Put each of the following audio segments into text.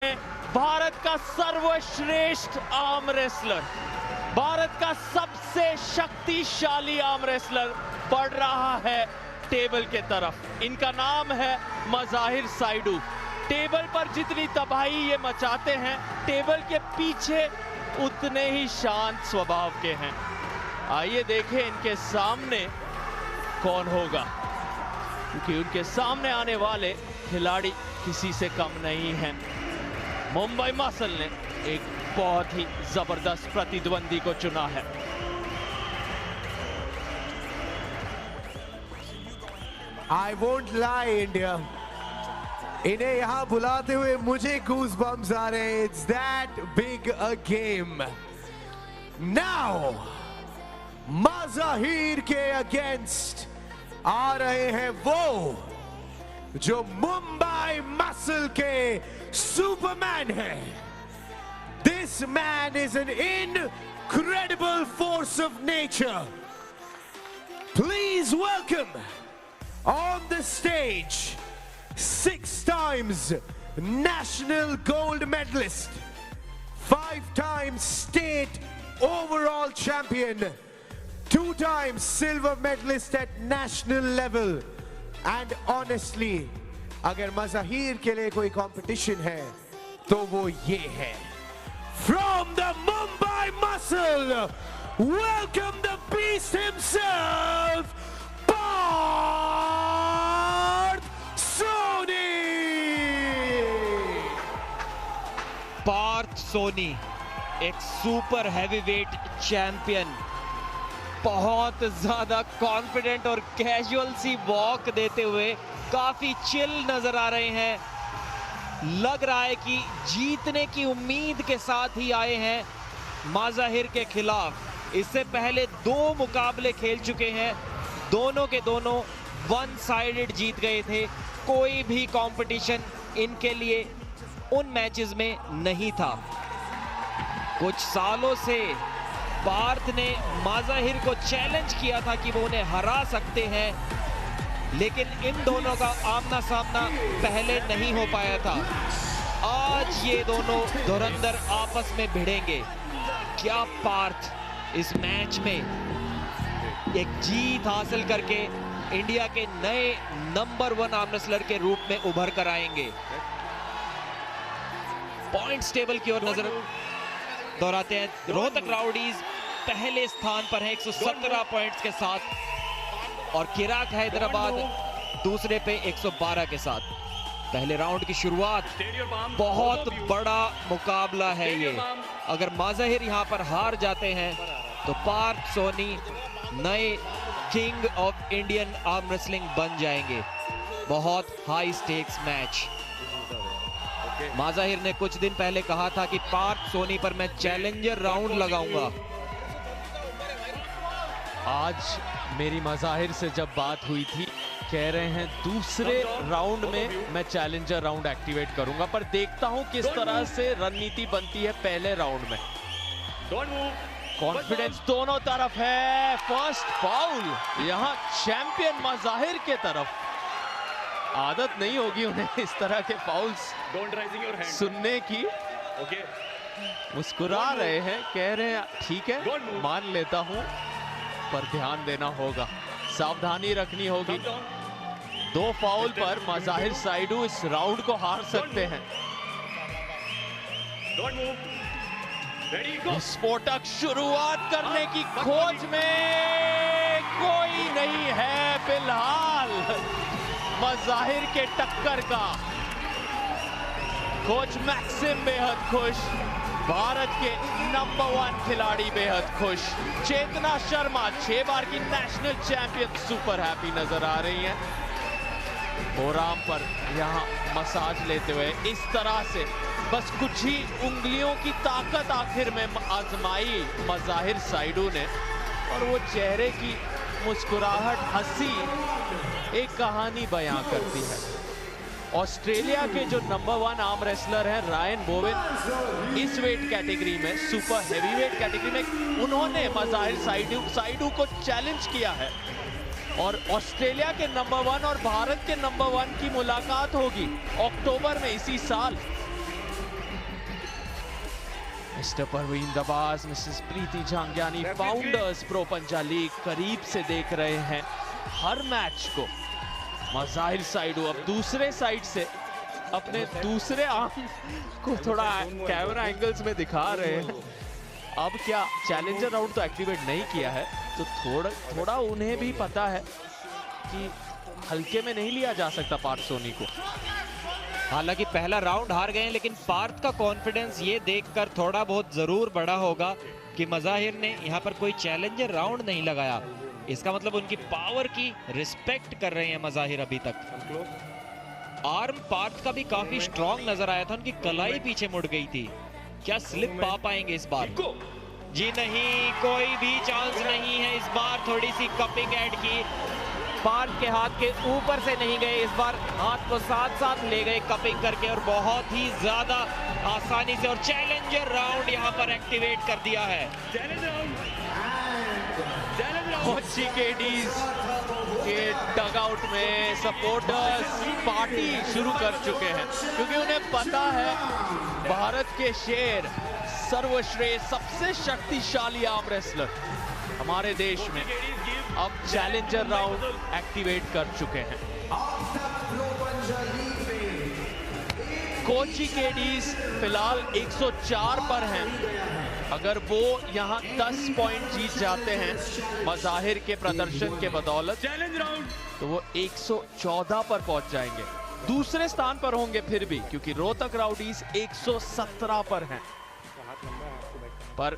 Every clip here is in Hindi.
भारत का सर्वश्रेष्ठ आर्म रेसलर, भारत का सबसे शक्तिशाली आर्म रेसलर बढ़ रहा है टेबल के तरफ। इनका नाम है मज़ाहिर साइडू। टेबल पर जितनी तबाही ये मचाते हैं, टेबल के पीछे उतने ही शांत स्वभाव के हैं। आइए देखें इनके सामने कौन होगा, क्योंकि उनके सामने आने वाले खिलाड़ी किसी से कम नहीं हैं। मुंबई मसल ने एक बहुत ही जबरदस्त प्रतिद्वंदी को चुना है। I won't lie, India. इन्हें यहाँ बुलाते हुए मुझे goosebumps आ रहे हैं. It's that big a game. Now, Mazahir के against आ रहे हैं वो जो मुंबई मसल के सुपरमैन है. This man is an incredible force of nature. Please welcome on the stage 6 times national gold medalist, 5 times state overall champion, 2 times silver medalist at national level. And honestly, अगर मज़ाहिर के लिए कोई competition है तो वो ये है. From the Mumbai Muscle, welcome the beast himself, Parth Soni. Partha Soni एक सुपर हैवीवेट चैंपियन, बहुत ज्यादा कॉन्फिडेंट और कैजुअल सी वॉक देते हुए काफी चिल नजर आ रहे हैं. लग रहा है कि जीतने की उम्मीद के साथ ही आए हैं मज़ाहिर के खिलाफ. इससे पहले 2 मुकाबले खेल चुके हैं, दोनों के दोनों वन साइडेड जीत गए थे. कोई भी कंपटीशन इनके लिए उन मैचेस में नहीं था. कुछ सालों से पार्थ ने मज़ाहिर को चैलेंज किया था कि वो उन्हें हरा सकते हैं, लेकिन इन दोनों का आमना सामना पहले नहीं हो पाया था. आज ये दोनों धुरंधर आपस में भिड़ेंगे. क्या पार्थ इस मैच में एक जीत हासिल करके इंडिया के नए नंबर 1 आर्म रेसलर के रूप में उभर कर आएंगे? पॉइंट्स टेबल की ओर नजर दोहराते हैं. रोहतक राउडीज पहले स्थान पर है 117 पॉइंट्स के साथ, और किराक हैदराबाद दूसरे पे 112 के साथ. पहले राउंड की शुरुआत, बहुत बड़ा मुकाबला है ये. अगर मज़ाहिर यहां पर हार जाते हैं तो पार्थ सोनी नए king of Indian arm wrestling बन जाएंगे. बहुत हाई स्टेक्स मैच. मज़ाहिर ने कुछ दिन पहले कहा था कि पार्थ सोनी पर मैं चैलेंजर राउंड लगाऊंगा. आज मेरी मज़ाहिर से जब बात हुई थी, कह रहे हैं दूसरे राउंड में मैं चैलेंजर राउंड एक्टिवेट करूंगा, पर देखता हूं किस तरह से रणनीति बनती है पहले राउंड में. कॉन्फिडेंस दोनों तरफ है. फर्स्ट फाउल यहां चैंपियन मज़ाहिर के तरफ. आदत नहीं होगी उन्हें इस तरह के फाउल्स सुनने की. मुस्कुरा रहे हैं, कह रहे हैं ठीक है मान लेता हूं, पर ध्यान देना होगा, सावधानी रखनी होगी. 2 फाउल पर मज़ाहिर साइडू इस राउंड को हार सकते हैं. विस्फोटक शुरुआत करने की खोज में कोई नहीं है फिलहाल मज़ाहिर के टक्कर का. कोच मैक्सिम बेहद खुश, भारत के नंबर 1 खिलाड़ी बेहद खुश. चेतना शर्मा 6 बार की नेशनल चैंपियन सुपर हैप्पी नजर आ रही हैं. फोराम पर यहां मसाज लेते हुए इस तरह से बस कुछ ही उंगलियों की ताकत आखिर में आजमाई मज़ाहिर साइडू ने, और वो चेहरे की मुस्कुराहट, हंसी एक कहानी बयां करती है. ऑस्ट्रेलिया के जो नंबर 1 आर्म रेसलर हैं रायन बोवेन, इस वेट कैटेगरी में, सुपर हेवीवेट कैटेगरी में उन्होंने मज़ाहिर साइडू को चैलेंज किया है. और ऑस्ट्रेलिया के नंबर 1 और भारत के नंबर 1 की मुलाकात होगी अक्टूबर में इसी साल. मिस्टर परवीन दबास, मिसेस प्रीति झांग्यानी, फाउंडर्स प्रो पंजा लीग करीब से देख रहे हैं हर मैच को। मज़ाहिर साइडू अब दूसरे साइड से अपने दूसरे आर्म को थोड़ा कैमरा एंगल्स में दिखा रहे हैं। अब क्या चैलेंजर राउंड तो एक्टिवेट नहीं किया है, तो थोड़ा उन्हें भी पता है कि हल्के में नहीं लिया जा सकता पार्थ सोनी को। हालांकि पहला राउंड हार गए हैं, लेकिन पार्थ का कॉन्फिडेंस ये देखकर थोड़ा बहुत जरूर बढ़ा होगा कि मज़ाहिर ने यहाँ पर कोई चैलेंजर राउंड नहीं लगाया। इसका मतलब उनकी पावर की रिस्पेक्ट कर रहे हैं मज़ाहिर अभी तक। आर्म पार्थ का भी काफी स्ट्रॉन्ग नजर आया था, उनकी कलाई पीछे मुड़ गई थी। क्या स्लिप पा पाएंगे इस बार? जी नहीं, कोई भी चांस नहीं है इस बार। थोड़ी सी कपिंग ऐड की, पार्थ के हाथ के ऊपर से नहीं गए, इस बार हाथ को साथ साथ ले गए कपिंग करके, और बहुत ही ज्यादा आसानी से और चैलेंजर राउंड यहाँ पर एक्टिवेट कर दिया है। कोची केडीज के डगआउट में सपोर्टर्स पार्टी शुरू कर चुके हैं, क्योंकि उन्हें पता है भारत के शेर, सर्वश्रेष्ठ, सबसे शक्तिशाली आर्म रेसलर हमारे देश में अब चैलेंजर राउंड एक्टिवेट कर चुके हैं। कोची केडीज फिलहाल 104 पर हैं। अगर वो यहां 10 पॉइंट जीत जाते हैं मज़ाहिर के प्रदर्शन के बदौलत, तो वो 114 पर पहुंच जाएंगे। दूसरे स्थान पर होंगे फिर भी, क्योंकि रोहतक राउडीज 117 पर हैं। पर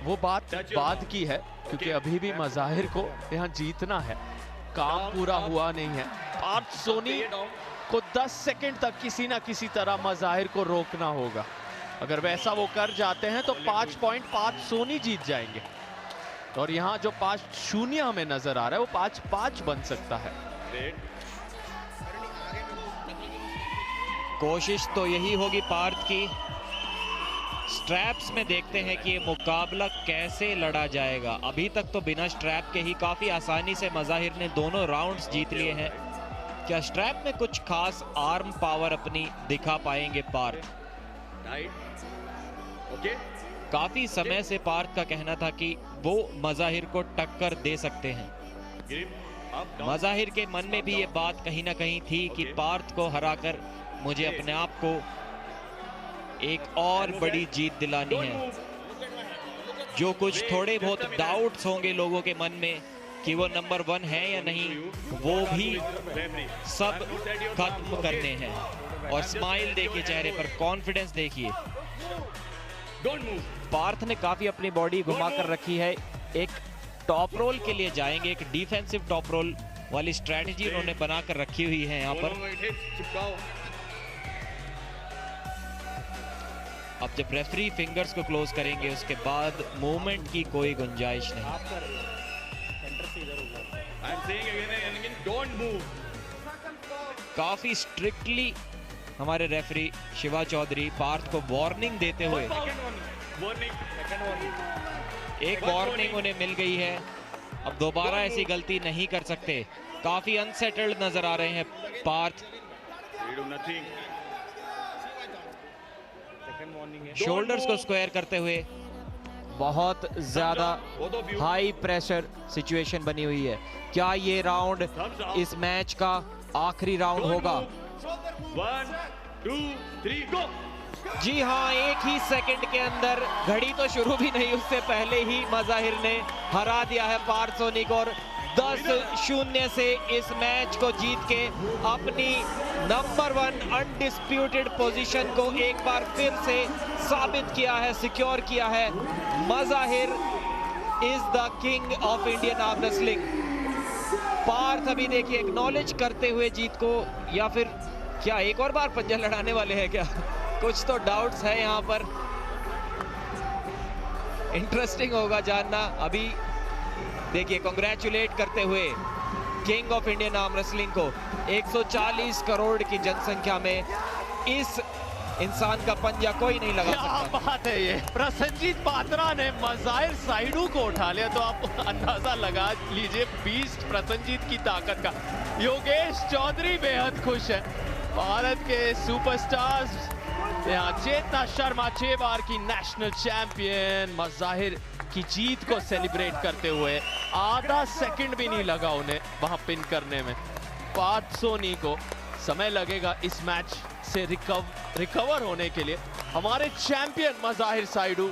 वो बात बाद की है, क्योंकि अभी भी मज़ाहिर को यहाँ जीतना है, काम पूरा हुआ नहीं है। पार्थ सोनी को 10 सेकंड तक किसी ना किसी तरह मज़ाहिर को रोकना होगा। अगर वैसा वो कर जाते हैं तो 5 पॉइंट पार्थ सोनी जीत जाएंगे, और यहाँ जो 5-0 हमें नजर आ रहा है वो 5-5 बन सकता है। कोशिश तो यही होगी पार्थ की। स्ट्रैप्स में देखते हैं कि ये मुकाबला कैसे लड़ा जाएगा। अभी तक तो बिना स्ट्रैप के ही काफी आसानी से मज़ाहिर ने दोनों राउंड्स जीत लिए हैं। क्या स्ट्रैप में कुछ खास आर्म पावर अपनी दिखा पाएंगे पार्थ? काफी समय से पार्थ का कहना था कि वो मज़ाहिर को टक्कर दे सकते हैं। मज़ाहिर के मन में भी ये बात कहीं ना कहीं थी कि पार्थ को हराकर मुझे अपने आप को एक और बड़ी जीत दिलानी है। जो कुछ थोड़े बहुत डाउट्स होंगे लोगों के मन में कि वो नंबर 1 है या नहीं, वो भी सब खत्म करने हैं। और स्माइल देखिए चेहरे पर, कॉन्फिडेंस देखिए। पार्थ ने काफी अपनी बॉडी घुमा कर रखी है। एक टॉप रोल के लिए जाएंगे, एक डिफेंसिव टॉप रोल वाली स्ट्रेटजी उन्होंने बनाकर रखी हुई है यहाँ पर। अब जब रेफरी फिंगर्स को क्लोज करेंगे उसके बाद मूवमेंट की कोई गुंजाइश नहीं। काफी स्ट्रिक्टली हमारे रेफरी शिवा चौधरी पार्थ को वार्निंग देते हुए, एक वार्निंग उन्हें मिल गई है, अब दोबारा ऐसी गलती नहीं कर सकते। काफी अनसेटल्ड नजर आ रहे हैं पार्थ। शोल्डर्स को स्क्वायर करते हुए बहुत ज्यादा हाई प्रेशर सिचुएशन बनी हुई है। क्या ये राउंड इस मैच का आखिरी राउंड होगा? 1 2 3 गो। जी हाँ, एक ही सेकंड के अंदर, घड़ी तो शुरू भी नहीं उससे पहले ही मज़ाहिर ने हरा दिया है पार्थ सोनी को, और 10-0 से इस मैच को जीत के अपनी नंबर 1 अनडिस्प्यूटेड पोजीशन को एक बार फिर से साबित किया है, सिक्योर किया है। Mazahir is the king of Indian arm wrestling. Parth अभी देखिए एक्नॉलेज करते हुए जीत को, या फिर क्या एक और बार पंजा लड़ाने वाले हैं क्या? कुछ तो डाउट्स है यहाँ पर। इंटरेस्टिंग होगा जानना। अभी देखिए कांग्रेचुलेट करते हुए king of Indian arm wrestling को 140 करोड़ की जनसंख्या में इस इंसान का पंजा कोई नहीं लगा सकता। क्या बात है ये! प्रसन्नजीत पात्रा ने मज़ाहिर साइडू को उठा लिया, तो आप अंदाजा लगा लीजिए बीस्ट प्रसन्नजीत की ताकत का। योगेश चौधरी बेहद खुश है। भारत के सुपरस्टार्स यहाँ चेतना शर्मा 6 बार की नेशनल चैंपियन मज़ाहिर की जीत को सेलिब्रेट करते हुए आधा सेकंड भी नहीं लगा उन्हें वहां पिन करने में। पार्थ सोनी को समय लगेगा इस मैच से रिकवर होने के लिए। हमारे चैंपियन मज़ाहिर साइडू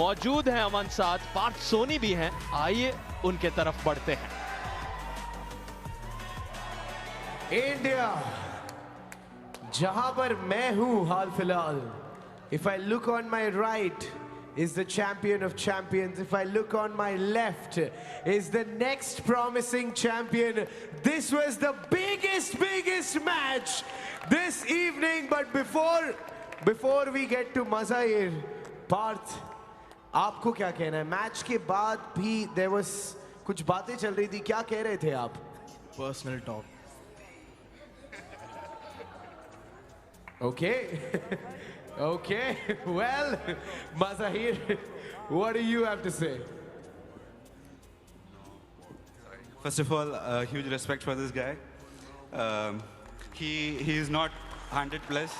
मौजूद हैं अमन साथ, पार्थ सोनी भी हैं, आइए उनके तरफ बढ़ते हैं। इंडिया, जहां पर मैं हूं हाल फिलहाल, if I look on my right is the champion of champions, if I look on my left is the next promising champion. This was the biggest match this evening, but before we get to Mazahir, Parth, आपको क्या कहना है? मैच के बाद भी there was कुछ बातें चल रही थी, क्या कह रहे थे आप? Personal talk. Okay. Okay. Well, Mazahir, what do you have to say? First of all, huge respect for this guy. He is not 100 plus.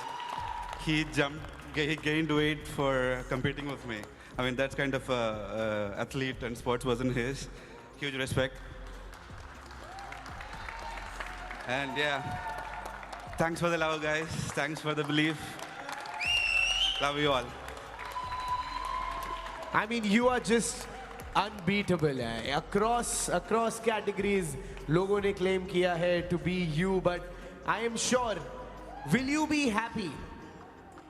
He gained weight for competing with me. I mean, that's kind of athlete and sports wasn't his. Huge respect. And yeah, thanks for the love, guys. Thanks for the belief. Love you all. I mean, you are just unbeatable. Across categories, लोगों ने claim किया है to be you, but I am sure, will you be happy?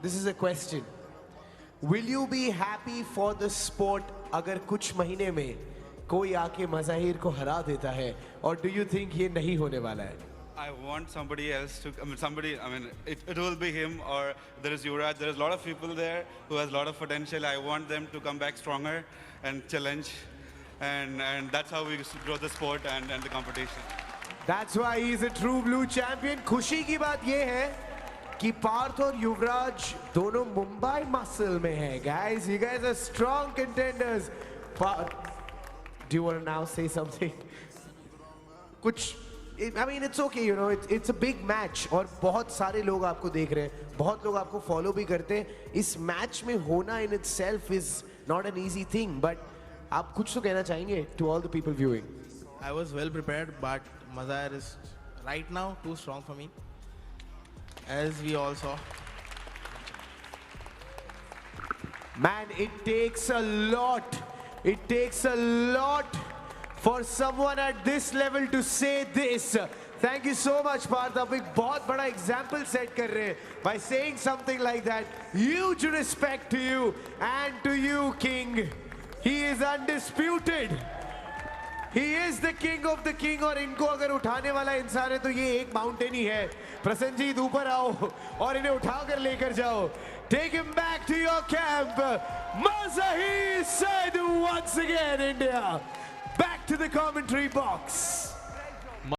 This is a question. Will you be happy for the sport अगर कुछ महीने में कोई आके मज़ाहिर को हरा देता है, और do you think ये नहीं होने वाला है? I want somebody else to, it will be him, or there is Yuvraj. There is a lot of people there who has a lot of potential. I want them to come back stronger and challenge. And that's how we grow the sport and the competition. That's why he is a true blue champion. खुशी की बात ये है कि पार्थ और युवराज दोनों मुंबई मसल में हैं. Guys, you guys are strong contenders. Do you want to now say something? कुछ, I mean, it's okay, you know, it's a big match और बहुत सारे लोग आपको देख रहे हैं, बहुत लोग आपको follow भी करते हैं. इस match में होना in itself is not an easy thing, but आप कुछ तो कहना चाहेंगे to all the people viewing? I was well prepared, but Mazahir is right now too strong for me, as we all saw. Man, it takes a lot. It takes a lot for someone at this level to say this. Thank you so much, Parth. आप एक बहुत बड़ा example set कर रहे हैं by saying something like that. Huge respect to you and to you, King. He is undisputed. He is the king of the king, और इनको अगर उठाने वाला इंसान है तो ये एक माउंटेन ही है. प्रसन्नजीत ऊपर आओ और इन्हें उठाकर लेकर जाओ. Take him back to your camp. Mazahir Saidou once again, India. Back to the commentary box.